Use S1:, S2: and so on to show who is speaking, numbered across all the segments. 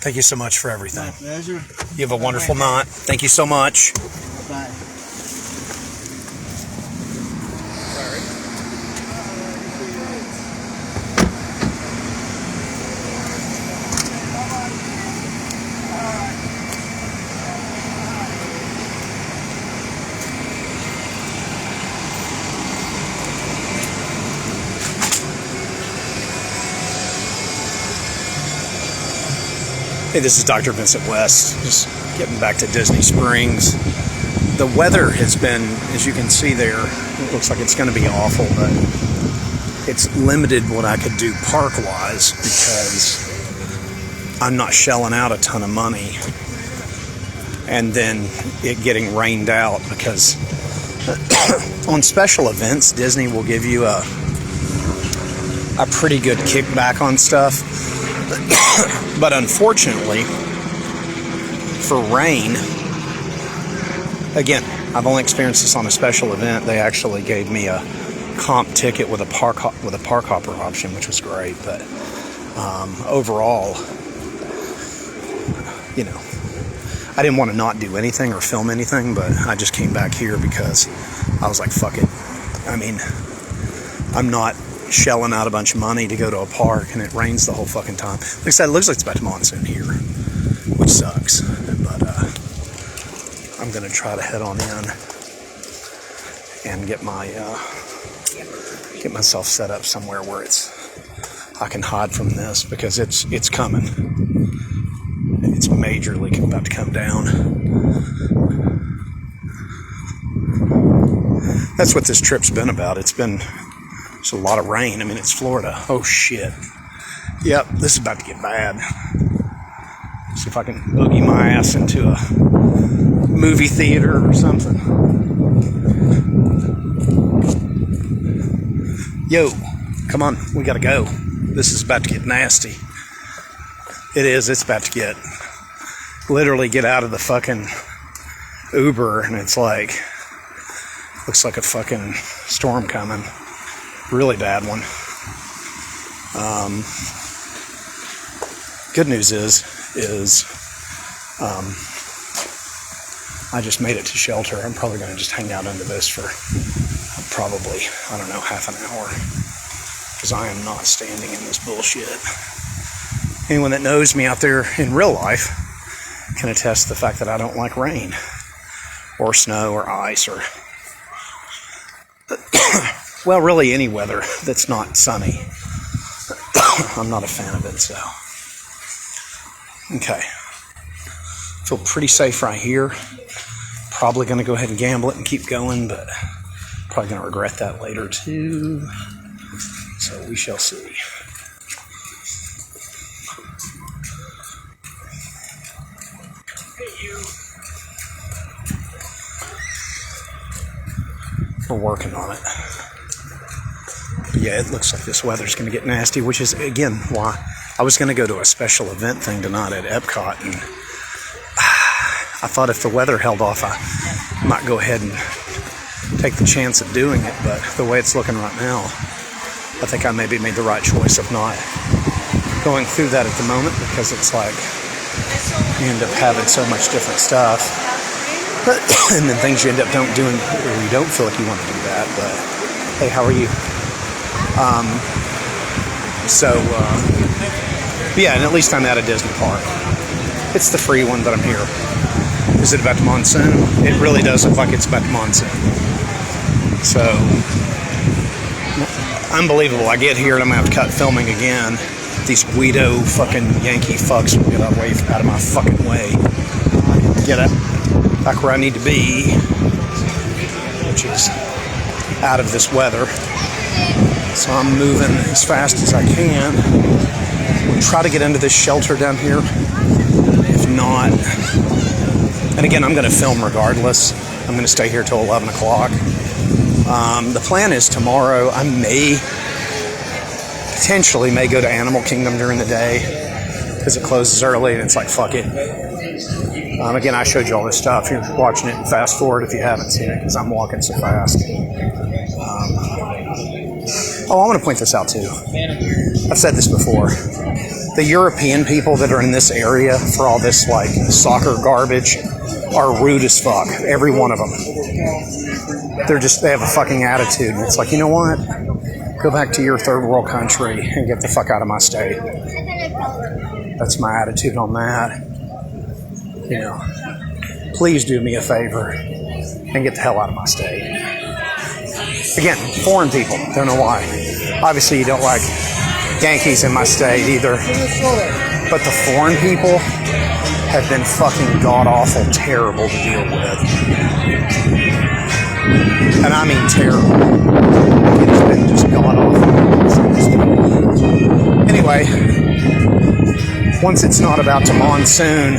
S1: Thank you so much for everything.
S2: My pleasure.
S1: You have a wonderful night. Thank you so much.
S2: Bye.
S1: Hey, this is Dr. Vincent West, just getting back to Disney Springs. The weather has been, as you can see there, it looks like it's going to be awful, but it's limited what I could do park-wise because I'm not shelling out a ton of money. And then it getting rained out because on special events, Disney will give you a pretty good kickback on stuff. But unfortunately, for rain, again, I've only experienced this on a special event. They actually gave me a comp ticket with a park hopper option, which was great. But overall, you know, I didn't want to not do anything or film anything, but I just came back here because I was like, fuck it. I mean, I'm not shelling out a bunch of money to go to a park and it rains the whole fucking time. Like I said, it looks like it's about to monsoon here, which sucks, but I'm gonna try to head on in and get my get myself set up somewhere where I can hide from this, because it's coming. It's majorly about to come down. That's what this trip's been about. It's a lot of rain. I mean, it's Florida. Oh shit. Yep, this is about to get bad. See if I can boogie my ass into a movie theater or something. Yo, come on, we gotta go. This is about to get nasty. It is, it's about to get, literally get out of the fucking Uber and it's like, looks like a fucking storm coming. Really bad one. Good news is I just made it to shelter. I'm probably going to just hang out under this for probably, I don't know, half an hour, because I am not standing in this bullshit. Anyone that knows me out there in real life can attest to the fact that I don't like rain or snow or ice or well, really any weather that's not sunny. I'm not a fan of it, so. Okay. Feel pretty safe right here. Probably going to go ahead and gamble it and keep going, but probably going to regret that later too. So we shall see. Hey, you. We're working on it. But yeah, it looks like this weather's going to get nasty, which is, again, why I was going to go to a special event thing tonight at Epcot, and I thought if the weather held off, I might go ahead and take the chance of doing it, but the way it's looking right now, I think I maybe made the right choice of not going through that at the moment, because it's like you end up having so much different stuff, and then things you end up doing, or you don't feel like you want to do that. But hey, how are you? Yeah, and at least I'm at a Disney park. It's the free one, but I'm here. Is it about to monsoon? It really does look like it's about to monsoon. So, unbelievable. I get here and I'm going to have to cut filming again. These Guido fucking Yankee fucks will get out of my fucking way. Get back where I need to be, which is out of this weather. So I'm moving as fast as I can. We'll try to get into this shelter down here. If not, and again, I'm going to film regardless. I'm going to stay here till 11 o'clock. The plan is tomorrow I potentially may go to Animal Kingdom during the day, because it closes early and it's like, fuck it. Again, I showed you all this stuff. You're watching it and fast forward if you haven't seen it, because I'm walking so fast. I want to point this out too. I've said this before. The European people that are in this area for all this like soccer garbage are rude as fuck. Every one of them. They have a fucking attitude. And it's like, you know what? Go back to your third world country and get the fuck out of my state. That's my attitude on that. You know, please do me a favor and get the hell out of my state. Again, foreign people, don't know why. Obviously you don't like Yankees in my state either. But the foreign people have been fucking god-awful terrible to deal with. And I mean terrible. It's been just god-awful. Anyway, once it's not about to monsoon,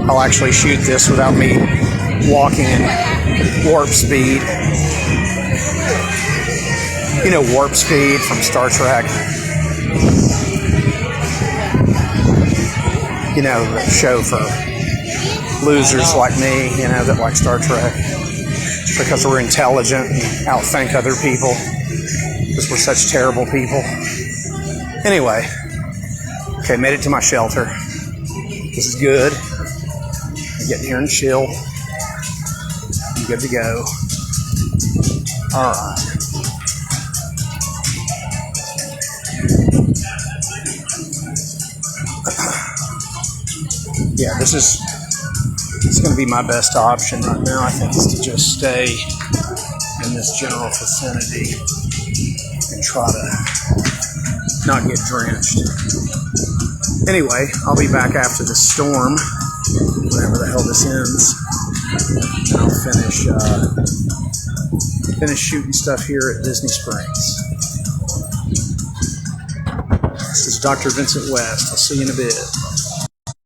S1: I'll actually shoot this without me walking in warp speed. You know warp speed from Star Trek? You know, the show for losers like me, you know, that like Star Trek. Because we're intelligent and outthink other people. Because we're such terrible people. Anyway. Okay, made it to my shelter. This is good. I get here and chill. I'm good to go. Alright. Yeah, it's going to be my best option right now, I think, is to just stay in this general vicinity. try to not get drenched. Anyway, I'll be back after the storm, whenever the hell this ends. And I'll finish shooting stuff here at Disney Springs. This is Dr. Vincent West. I'll see you in a bit.